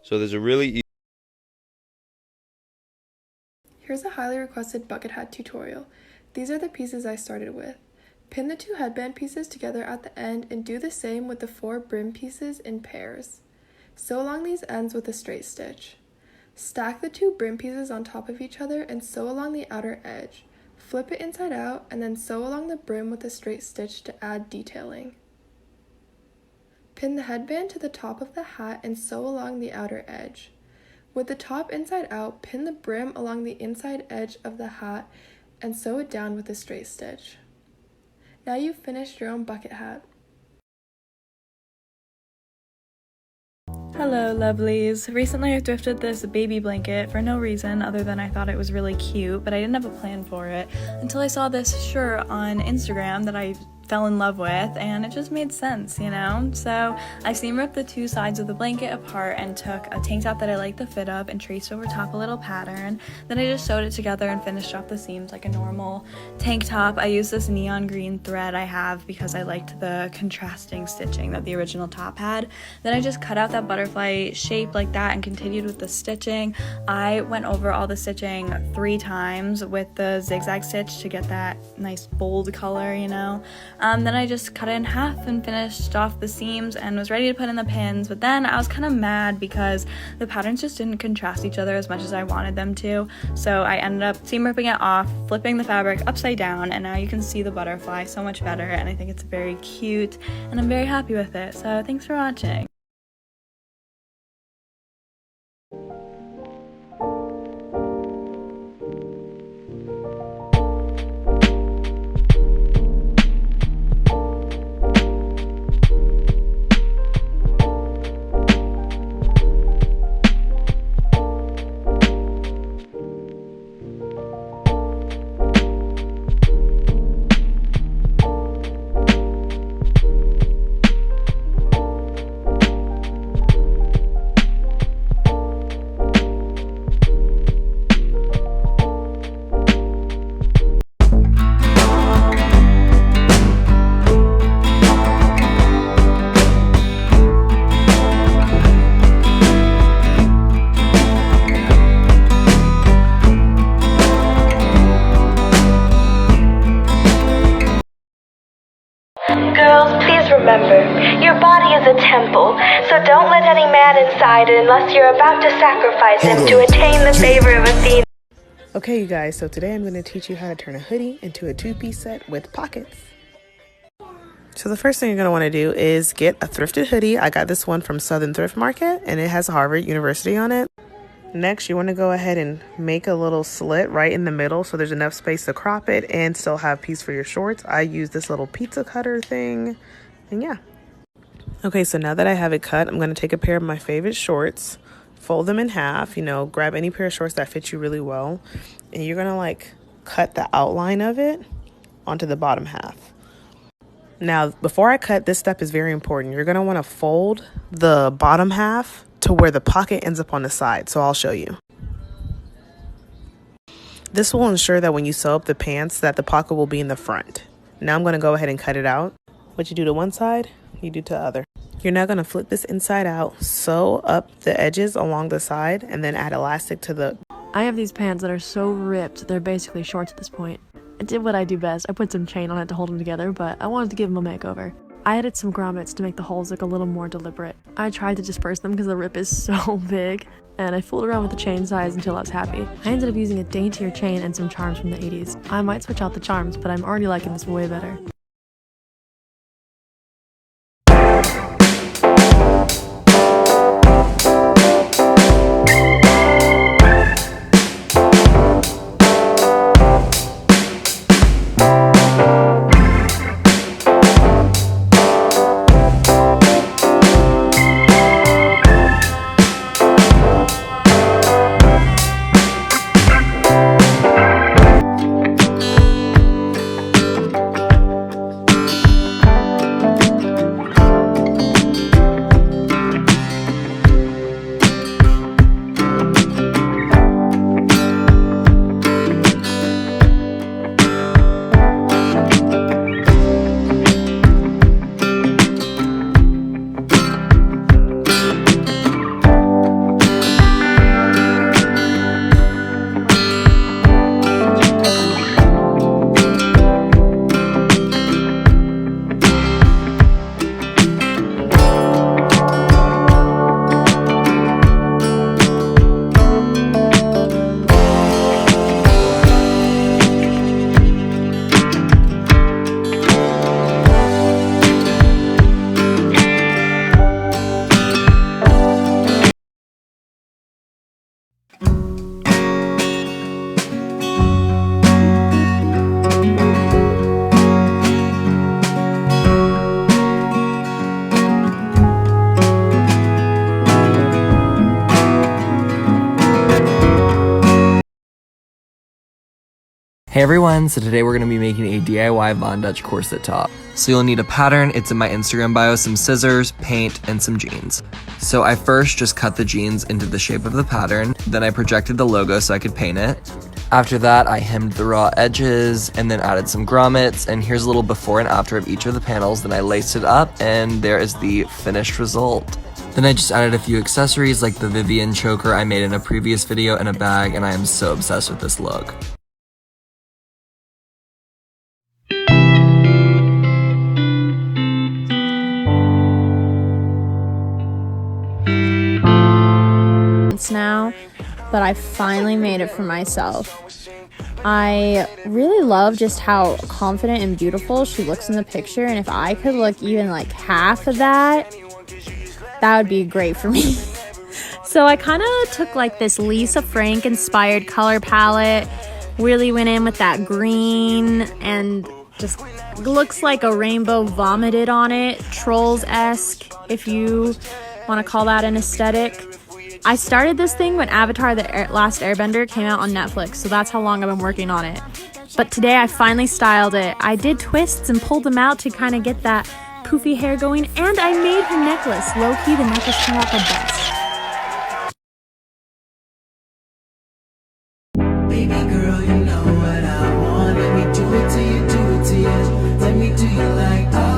So there's a really Here's a highly requested bucket hat tutorial. These are the pieces I started with. Pin the 2 headband pieces together at the end and do the same with the 4 brim pieces in pairs. Sew along these ends with a straight stitch. Stack the 2 brim pieces on top of each other and sew along the outer edge. Flip it inside out and then sew along the brim with a straight stitch to add detailing. Pin the headband to the top of the hat and sew along the outer edge. With the top inside out, pin the brim along the inside edge of the hat and sew it down with a straight stitch. Now you've finished your own bucket hat. Hello lovelies! Recently I thrifted this baby blanket for no reason other than I thought it was really cute, but I didn't have a plan for it until I saw this shirt on Instagram that I fell in love with, and it just made sense, you know? So I seam ripped the 2 sides of the blanket apart and took a tank top that I liked the fit of and traced over top a little pattern. Then I just sewed it together and finished off the seams like a normal tank top. I used this neon green thread I have because I liked the contrasting stitching that the original top had. Then I just cut out that butterfly shape like that and continued with the stitching. I went over all the stitching 3 times with the zigzag stitch to get that nice bold color, you know? Then I just cut it in half and finished off the seams and was ready to put in the pins, but then I was kind of mad because the patterns just didn't contrast each other as much as I wanted them to, so I ended up seam ripping it off, flipping the fabric upside down, and now you can see the butterfly so much better, and I think it's very cute, and I'm very happy with it, so thanks for watching. Girls, please remember, your body is a temple, so don't let any man inside it unless you're about to sacrifice him to attain the favor of Athena. Okay, you guys, so today I'm going to teach you how to turn a hoodie into a 2-piece set with pockets. So the first thing you're going to want to do is get a thrifted hoodie. I got this one from Southern Thrift Market, and it has Harvard University on it. Next, you want to go ahead and make a little slit right in the middle so there's enough space to crop it and still have a piece for your shorts. I use this little pizza cutter thing, and yeah. Okay, so now that I have it cut, I'm going to take a pair of my favorite shorts, fold them in half, you know, grab any pair of shorts that fits you really well, and you're going to like cut the outline of it onto the bottom half. Now, before I cut, this step is very important. You're going to want to fold the bottom half to where the pocket ends up on the side. So I'll show you. This will ensure that when you sew up the pants that the pocket will be in the front. Now I'm going to go ahead and cut it out. What you do to one side, you do to the other. You're now going to flip this inside out, sew up the edges along the side, and then add elastic to the... I have these pants that are so ripped, they're basically shorts at this point. I did what I do best. I put some chain on it to hold them together, but I wanted to give them a makeover. I added some grommets to make the holes look a little more deliberate. I tried to disperse them because the rip is so big, and I fooled around with the chain size until I was happy. I ended up using a daintier chain and some charms from the 80s. I might switch out the charms, but I'm already liking this way better. Hey everyone, so today we're going to be making a DIY Von Dutch corset top. So you'll need a pattern, it's in my Instagram bio, some scissors, paint, and some jeans. So I first just cut the jeans into the shape of the pattern, then I projected the logo so I could paint it. After that, I hemmed the raw edges and then added some grommets, and here's a little before and after of each of the panels. Then I laced it up, and there is the finished result. Then I just added a few accessories like the Vivian choker I made in a previous video and a bag, and I am so obsessed with this look. Now, but I finally made it for myself. I really love just how confident and beautiful she looks in the picture, and if I could look even like half of that, that would be great for me. So I kind of took like this Lisa Frank inspired color palette, really went in with that green, and just looks like a rainbow vomited on it, Trolls-esque, if you want to call that an aesthetic. I started this thing when Avatar The Last Airbender came out on Netflix, so that's how long I've been working on it. But today I finally styled it. I did twists and pulled them out to kind of get that poofy hair going, and I made her necklace. Low-key, the necklace turned out the best. Baby girl, you know what I want. Let me do it to you, do it to you. Let me do you like ah.